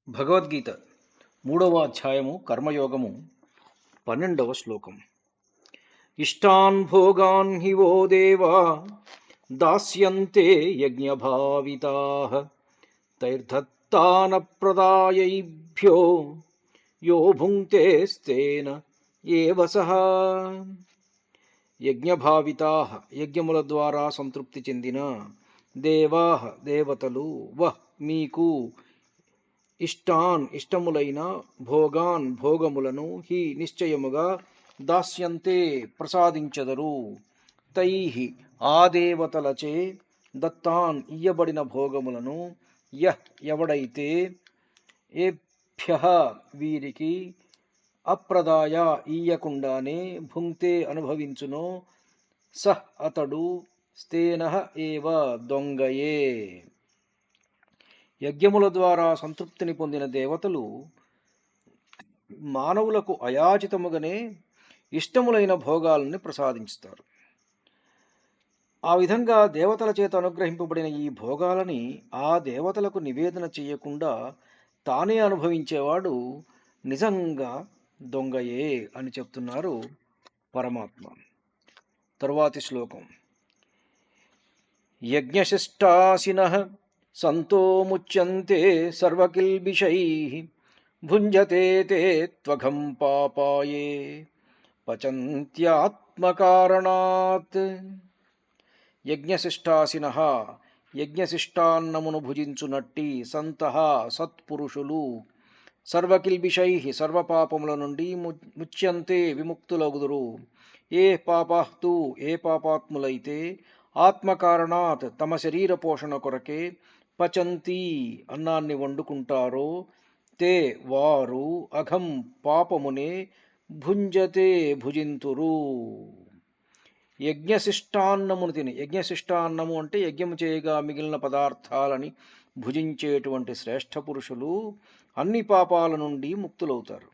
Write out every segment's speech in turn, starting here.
భగవద్గీత 3వ అధ్యాయము కర్మయోగము 12వ శ్లోకం. ఇష్టాన్ భోగాన్ హి వో దేవా దాస్యంతే యజ్ఞభావితాః తైర్దత్తాన ప్రదాయైభ్యో యో భుంక్తేస్తేన ఏవ సః. యజ్ఞభావితాః యజ్ఞముల ద్వారా సంతృప్తి చెందిన, దేవాః దేవతలు, వహ్ మీకు, ఇష్టాన్ ఇష్టములైన, భోగాన్ భోగములను, హి నిశ్చయముగా, దాస్యంతే ప్రసాదించెదరు, తైహి ఆ దేవతలచే, దత్తాన్ ఇయ్యబడిన భోగములను, యహ్ ఎవడైతే, ఏభ్యః వీరికి, అప్రదాయ ఇయ్యకుండానే, భుంక్తే అనుభవించునో, సహ్ అతడు, స్తేనః ఏవ దొంగయే. యజ్ఞముల ద్వారా సంతృప్తిని పొందిన దేవతలు మానవులకు అయాచితముగానే ఇష్టములైన భోగాలని ప్రసాదించుతారు. ఆ విధంగా దేవతల చేత అనుగ్రహింపబడిన ఈ భోగాలని ఆ దేవతలకు నివేదన చేయకుండా తానే అనుభవించేవాడు నిజంగా దొంగయే అని చెప్తున్నారు పరమాత్మ. తరువాతి శ్లోకం. యజ్ఞశిష్టాసినః సంతో ముచ్యంతే సర్వకిల్బిషైః భుంజతే తే త్వఘం పాపాయే పచంత్యాత్మకారణాత్. యజ్ఞశిష్టాసినః యజ్ఞశిష్టాన్నమును భుజించునట్టి, సంతః సత్పురుషులు, సర్వకిల్బిషైః సర్వపాపముల నుండి ముచ్యంతే విముక్తులగుదురు, ఏ పాపాః తు ఏ పాపాత్ములైతే, ఆత్మకారణాత్ తమ శరీర పోషణ కొరకే, పచంతి అన్నాన్ని వండుకుంటారో, తే వారు, అఘం పాపమునే, భుంజతే భుజింతురు. యజ్ఞశిష్టాన్నమును తిని, యజ్ఞశిష్టాన్నము అంటే యజ్ఞము చేయగా మిగిలిన పదార్థాలని భుజించేటువంటి శ్రేష్ఠ పురుషులు అన్ని పాపాల నుండి ముక్తులవుతారు.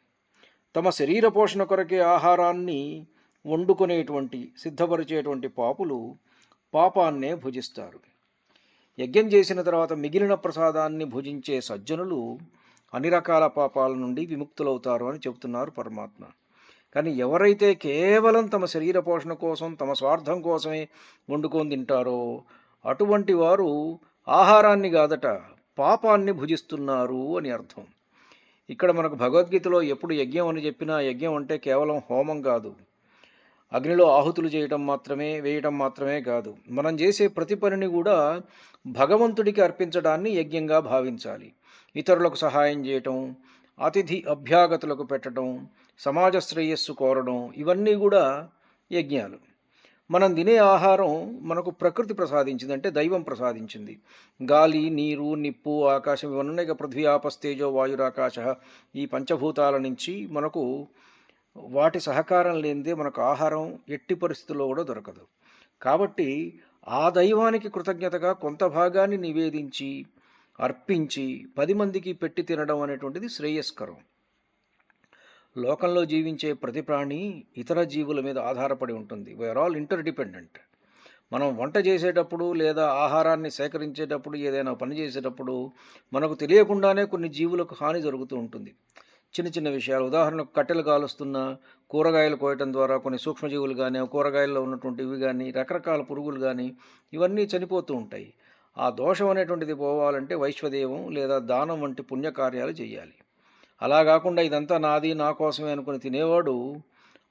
తమ శరీర పోషణ కొరకే ఆహారాన్ని వండుకునేటువంటి సిద్ధపరిచేటువంటి పాపులు పాపాన్నే భుజిస్తారు. యజ్ఞం చేసిన తర్వాత మిగిలిన ప్రసాదాన్ని భుజించే సజ్జనులు అన్ని రకాల పాపాల నుండి విముక్తులవుతారు అని చెబుతున్నారు పరమాత్మ. కానీ ఎవరైతే కేవలం తమ శరీర పోషణ కోసం, తమ స్వార్థం కోసమే వండుకొని తింటారో అటువంటి వారు ఆహారాన్ని కాదట, పాపాన్ని భుజిస్తున్నారు అని అర్థం. ఇక్కడ మనకు భగవద్గీతలో ఎప్పుడు యజ్ఞం అని చెప్పినా, యజ్ఞం అంటే కేవలం హోమం కాదు, అగ్నిలో ఆహుతులు వేయటం మాత్రమే కాదు. మనం చేసే ప్రతి పనిని కూడా భగవంతుడికి అర్పించడాన్ని యజ్ఞంగా భావించాలి. ఇతరులకు సహాయం చేయటం, అతిథి అభ్యాగతులకు పెట్టడం, సమాజ శ్రేయస్సు కోరడం, ఇవన్నీ కూడా యజ్ఞాలు. మనం తినే ఆహారం మనకు ప్రకృతి ప్రసాదించింది, అంటే దైవం ప్రసాదించింది. గాలి, నీరు, నిప్పు, ఆకాశం ఇవన్నీ ఉన్నాయి. పృథ్వీ ఆపస్తేజో వాయురాకాశ, ఈ పంచభూతాల నుంచి మనకు వాటి సహకారం లేనిదే మనకు ఆహారం ఎట్టి పరిస్థితుల్లో కూడా దొరకదు. కాబట్టి ఆ దైవానికి కృతజ్ఞతగా కొంత భాగాన్ని నివేదించి, అర్పించి 10 మందికి పెట్టి తినడం అనేటువంటిది శ్రేయస్కరం. లోకంలో జీవించే ప్రతి ప్రాణి ఇతర జీవుల మీద ఆధారపడి ఉంటుంది. We're all interdependent. మనం వంట చేసేటప్పుడు లేదా ఆహారాన్ని సేకరించేటప్పుడు, ఏదైనా పని చేసేటప్పుడు మనకు తెలియకుండానే కొన్ని జీవులకు హాని జరుగుతూ ఉంటుంది. చిన్న చిన్న విషయాలు, ఉదాహరణకు కట్టెలు కాలుస్తున్న, కూరగాయలు కోయటం ద్వారా కొన్ని సూక్ష్మజీవులు కానీ, కూరగాయల్లో ఉన్నటువంటి ఇవి కానీ, రకరకాల పురుగులు కానీ, ఇవన్నీ చనిపోతూ ఉంటాయి. ఆ దోషం అనేటువంటిది పోవాలంటే వైశ్వదేవం లేదా దానం వంటి పుణ్యకార్యాలు చేయాలి. అలా కాకుండా ఇదంతా నాది, నా కోసమే అనుకుని తినేవాడు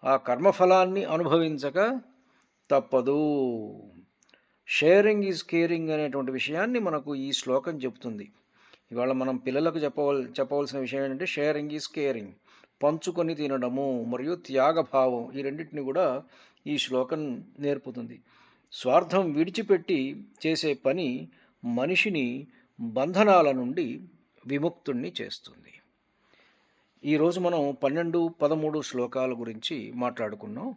ఆ కర్మఫలాన్ని అనుభవించక తప్పదు. షేరింగ్ ఈజ్ కేరింగ్ అనేటువంటి విషయాన్ని మనకు ఈ శ్లోకం చెబుతుంది. ఇవాళ మనం పిల్లలకు చెప్పవలసిన విషయం ఏంటంటే షేరింగ్ ఈజ్ కేరింగ్, పంచుకొని తినడము మరియు త్యాగభావం, ఈ రెండింటిని కూడా ఈ శ్లోకం నేర్పుతుంది. స్వార్థం విడిచిపెట్టి చేసే పని మనిషిని బంధనాల నుండి విముక్తుణ్ణి చేస్తుంది. ఈరోజు మనం 12, 13 శ్లోకాల గురించి మాట్లాడుకున్నాం.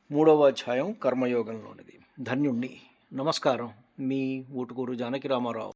3వ అధ్యాయం కర్మయోగంలోనిది. ధన్యుణ్ణి. నమస్కారం. మీ ఊటుకూరు జానకి రామారావు.